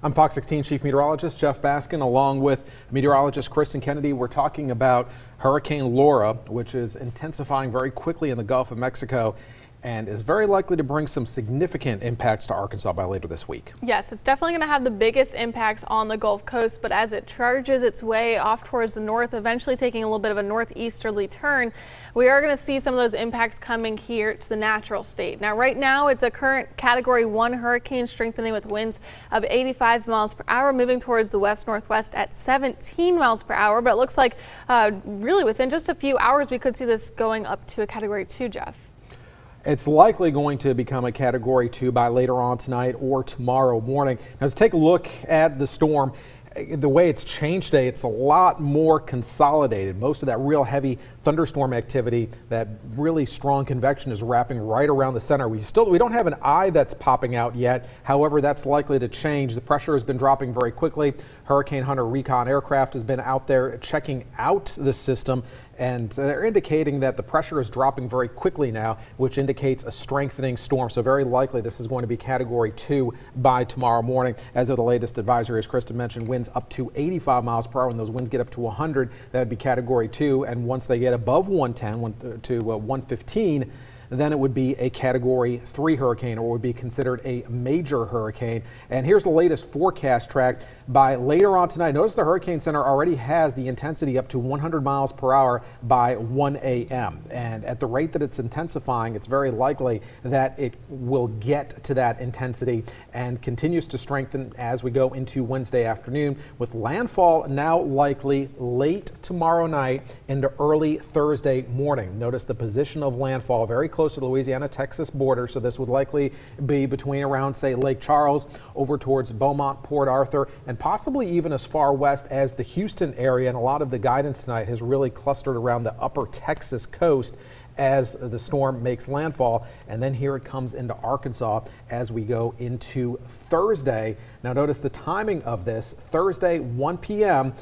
I'm Fox 16 Chief Meteorologist Jeff Baskin, along with meteorologist Kristen Kennedy. We're talking about Hurricane Laura, which is intensifying very quickly in the Gulf of Mexico and is very likely to bring some significant impacts to Arkansas by later this week. Yes, it's definitely going to have the biggest impacts on the Gulf Coast, but as it charges its way off towards the north, eventually taking a little bit of a northeasterly turn, we are going to see some of those impacts coming here to the natural state. Now, right now, it's a current Category 1 hurricane, strengthening with winds of 85 miles per hour, moving towards the west-northwest at 17 miles per hour. But it looks like really within just a few hours, we could see this going up to a Category 2, Jeff. It's likely going to become a Category 2 by later on tonight or tomorrow morning. Now, let's take a look at the storm. The way it's changed today, it's a lot more consolidated. Most of that real heavy thunderstorm activity, that really strong convection, is wrapping right around the center. We don't have an eye that's popping out yet. However, that's likely to change. The pressure has been dropping very quickly. Hurricane Hunter recon aircraft has been out there checking out the system, and they're indicating that the pressure is dropping very quickly now, which indicates a strengthening storm. So very likely this is going to be Category 2 by tomorrow morning. As of the latest advisory, as Kristen mentioned, winds up to 85 miles per hour. When those winds get up to 100, that would be Category 2. And once they get above 110 to 115, then it would be a Category 3 hurricane, or would be considered a major hurricane. And here's the latest forecast track. By later on tonight, notice the Hurricane Center already has the intensity up to 100 miles per hour by 1 a.m. And at the rate that it's intensifying, it's very likely that it will get to that intensity and continues to strengthen as we go into Wednesday afternoon, with landfall now likely late tomorrow night into early Thursday morning. Notice the position of landfall very close to the Louisiana-Texas border, so this would likely be between around, say, Lake Charles over towards Beaumont, Port Arthur, and possibly even as far west as the Houston area. And a lot of the guidance tonight has really clustered around the upper Texas coast as the storm makes landfall. And then here it comes into Arkansas as we go into Thursday. Now notice the timing of this. Thursday, 1 p.m.,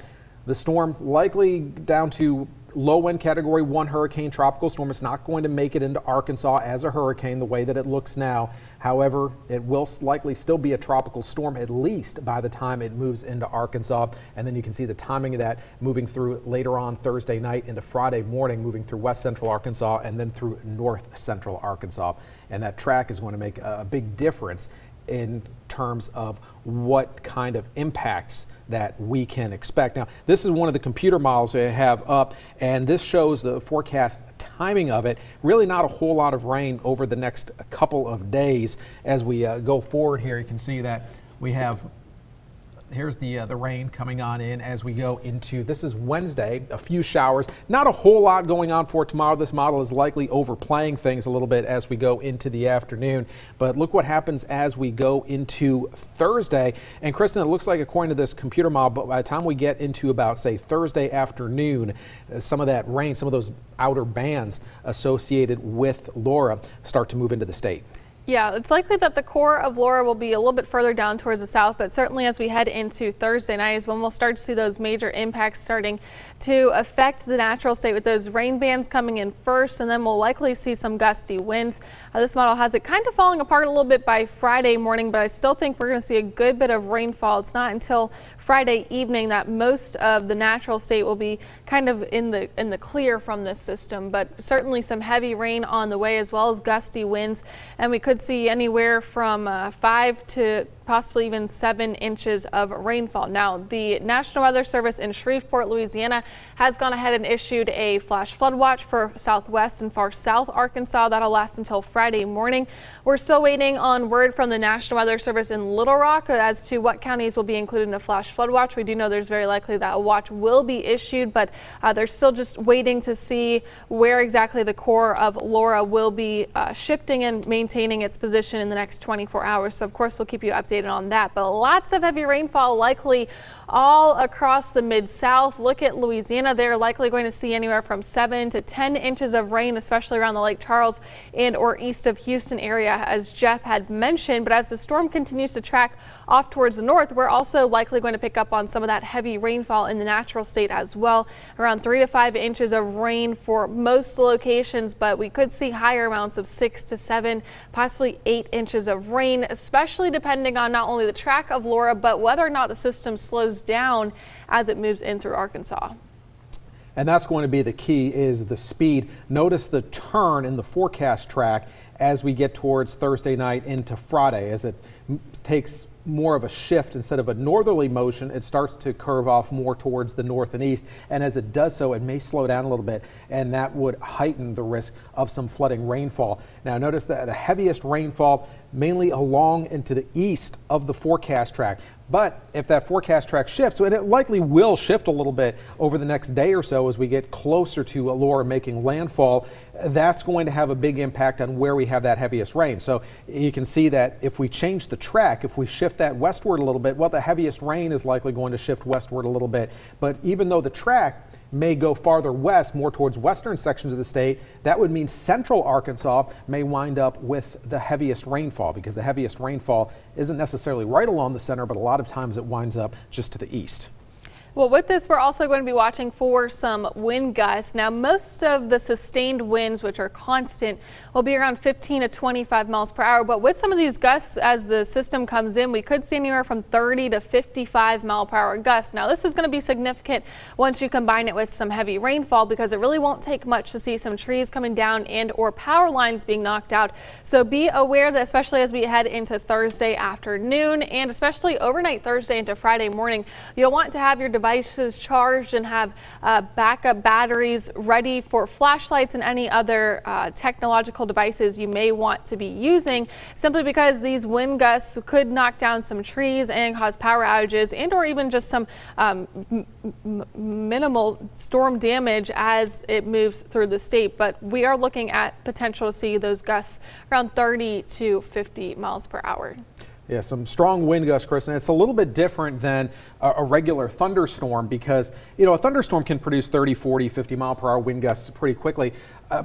the storm likely down to low-end Category 1 hurricane, tropical storm. It's not going to make it into Arkansas as a hurricane the way that it looks now. However, it will likely still be a tropical storm, at least by the time it moves into Arkansas. And then you can see the timing of that moving through later on Thursday night into Friday morning, moving through west central Arkansas and then through north central Arkansas. And that track is going to make a big difference in terms of what kind of impacts that we can expect. Now, this is one of the computer models I have up, and this shows the forecast timing of it. Really not a whole lot of rain over the next couple of days. As we go forward here, you can see that we have, here's the rain coming on in as we go into, this is Wednesday, a few showers. Not a whole lot going on for tomorrow. This model is likely overplaying things a little bit as we go into the afternoon. But look what happens as we go into Thursday. And Kristen, it looks like, according to this computer model, but by the time we get into about, say, Thursday afternoon, some of that rain, some of those outer bands associated with Laura start to move into the state. Yeah, it's likely that the core of Laura will be a little bit further down towards the south, but certainly as we head into Thursday night is when we'll start to see those major impacts starting to affect the natural state, with those rain bands coming in first, and then we'll likely see some gusty winds. This model has it kind of falling apart a little bit by Friday morning, but I still think we're going to see a good bit of rainfall. It's not until Friday evening that most of the natural state will be kind of in the clear from this system, but certainly some heavy rain on the way, as well as gusty winds, and we could see anywhere from 5 to possibly even 7 inches of rainfall. Now, the National Weather Service in Shreveport, Louisiana, has gone ahead and issued a flash flood watch for southwest and far south Arkansas. That'll last until Friday morning. We're still waiting on word from the National Weather Service in Little Rock as to what counties will be included in a flash flood watch. We do know there's very likely that a watch will be issued, but they're still just waiting to see where exactly the core of Laura will be shifting and maintaining its position in the next 24 hours. So, of course, we'll keep you updated on that, but lots of heavy rainfall likely all across the Mid-South. Look at Louisiana. They're likely going to see anywhere from 7 to 10 inches of rain, especially around the Lake Charles and or east of Houston area, as Jeff had mentioned. But as the storm continues to track off towards the north, we're also likely going to pick up on some of that heavy rainfall in the natural state as well. Around 3 to 5 inches of rain for most locations, but we could see higher amounts of 6 to 7, possibly 8 inches of rain, especially depending on on not only the track of Laura, but whether or not the system slows down as it moves in through Arkansas. And that's going to be the key, is the speed. Notice the turn in the forecast track as we get towards Thursday night into Friday. As it takes more of a shift, instead of a northerly motion, it starts to curve off more towards the north and east. And as it does so, it may slow down a little bit, and that would heighten the risk of some flooding rainfall. Now notice that the heaviest rainfall mainly along into the east of the forecast track. But if that forecast track shifts, and it likely will shift a little bit over the next day or so as we get closer to Laura making landfall, that's going to have a big impact on where we have that heaviest rain. So you can see that if we change the track, if we shift that westward a little bit, well, the heaviest rain is likely going to shift westward a little bit. But even though the track may go farther west, more towards western sections of the state, that would mean central Arkansas may wind up with the heaviest rainfall, because the heaviest rainfall isn't necessarily right along the center, but a lot of times it winds up just to the east. Well, with this, we're also going to be watching for some wind gusts. Now, most of the sustained winds, which are constant, will be around 15 to 25 miles per hour. But with some of these gusts, as the system comes in, we could see anywhere from 30 to 55 mile per hour gusts. Now, this is going to be significant once you combine it with some heavy rainfall, because it really won't take much to see some trees coming down and or power lines being knocked out. So be aware that, especially as we head into Thursday afternoon and especially overnight Thursday into Friday morning, you'll want to have your devices charged and have backup batteries ready for flashlights and any other technological devices you may want to be using, simply because these wind gusts could knock down some trees and cause power outages and or even just some minimal storm damage as it moves through the state. But we are looking at potential to see those gusts around 30 to 50 miles per hour. Yeah, some strong wind gusts, Chris, and it's a little bit different than a regular thunderstorm, because, you know, a thunderstorm can produce 30, 40, 50 mile per hour wind gusts pretty quickly,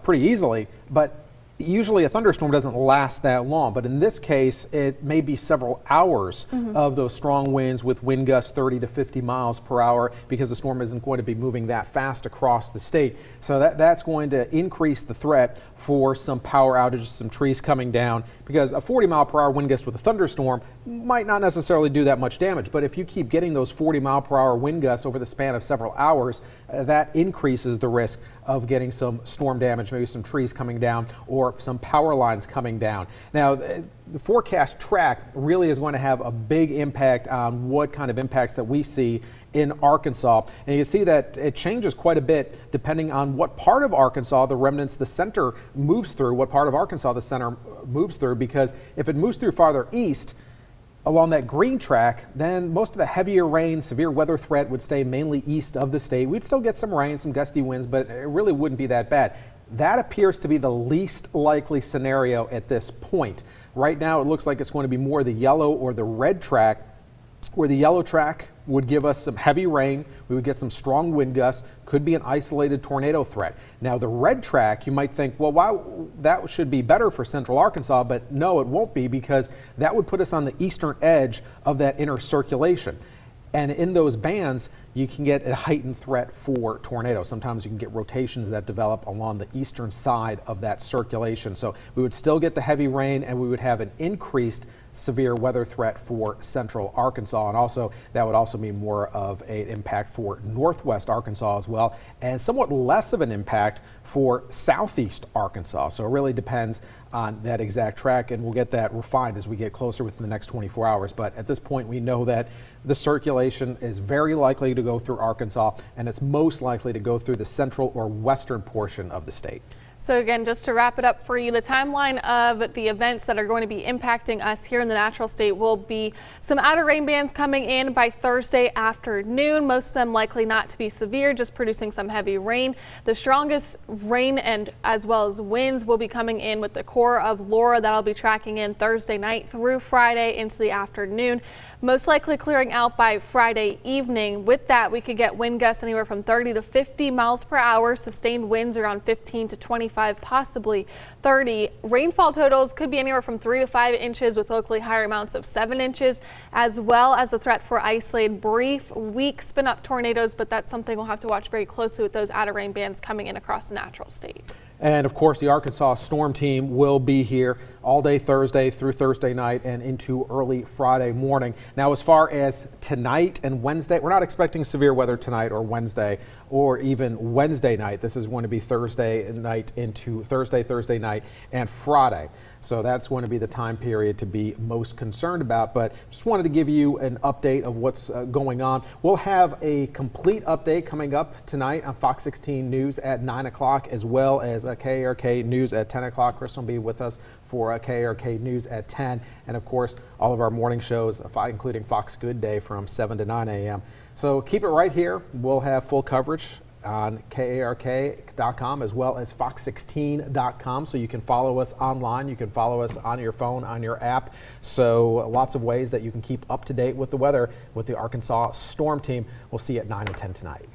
pretty easily, but usually a thunderstorm doesn't last that long. But in this case, it may be several hours of those strong winds with wind gusts 30 to 50 miles per hour, because the storm isn't going to be moving that fast across the state. So that's going to increase the threat for some power outages, some trees coming down, because a 40 mile per hour wind gust with a thunderstorm might not necessarily do that much damage. But if you keep getting those 40 mile per hour wind gusts over the span of several hours, that increases the risk of getting some storm damage, maybe some trees coming down or some power lines coming down. Now, the forecast track really is going to have a big impact on what kind of impacts that we see in Arkansas. And you see that it changes quite a bit depending on what part of Arkansas the remnants, the center, moves through, what part of Arkansas the center moves through, because if it moves through farther east, along that green track, then most of the heavier rain, severe weather threat would stay mainly east of the state. We'd still get some rain, some gusty winds, but it really wouldn't be that bad. That appears to be the least likely scenario at this point. Right now, it looks like it's going to be more the yellow or the red track, where the yellow track would give us some heavy rain. We would get some strong wind gusts, could be an isolated tornado threat. Now, the red track, you might think, well, why, that should be better for central Arkansas, but no, it won't be, because that would put us on the eastern edge of that inner circulation. And in those bands, you can get a heightened threat for tornadoes. Sometimes you can get rotations that develop along the eastern side of that circulation. So we would still get the heavy rain, and we would have an increased severe weather threat for central Arkansas. And also, that would also mean more of an impact for northwest Arkansas as well, and somewhat less of an impact for southeast Arkansas. So it really depends on that exact track, and we'll get that refined as we get closer within the next 24 hours. But at this point, we know that the circulation is very likely to go through Arkansas, and it's most likely to go through the central or western portion of the state. So again, just to wrap it up for you, the timeline of the events that are going to be impacting us here in the natural state will be some outer rain bands coming in by Thursday afternoon, most of them likely not to be severe, just producing some heavy rain. The strongest rain and as well as winds will be coming in with the core of Laura. That'll be tracking in Thursday night through Friday into the afternoon, most likely clearing out by Friday evening. With that, we could get wind gusts anywhere from 30 to 50 miles per hour, sustained winds around 15 to 25, possibly 30. Rainfall totals could be anywhere from 3 to 5 inches, with locally higher amounts of 7 inches, as well as the threat for isolated brief, weak spin-up tornadoes. But that's something we'll have to watch very closely with those outer rain bands coming in across the natural state. And of course, the Arkansas Storm Team will be here all day Thursday through Thursday night and into early Friday morning. Now, as far as tonight and Wednesday, we're not expecting severe weather tonight or Wednesday or even Wednesday night. This is going to be Thursday night into Thursday night and Friday. So that's going to be the time period to be most concerned about. But just wanted to give you an update of what's going on. We'll have a complete update coming up tonight on Fox 16 News at 9 o'clock, as well as KARK News at 10 o'clock. Chris will be with us for KARK News at 10. And of course, all of our morning shows, including Fox Good Day from 7 to 9 a.m. So keep it right here. We'll have full coverage on KARK.com as well as Fox16.com, so you can follow us online, you can follow us on your phone, on your app. So lots of ways that you can keep up to date with the weather with the Arkansas Storm Team. We'll see you at 9 and 10 tonight.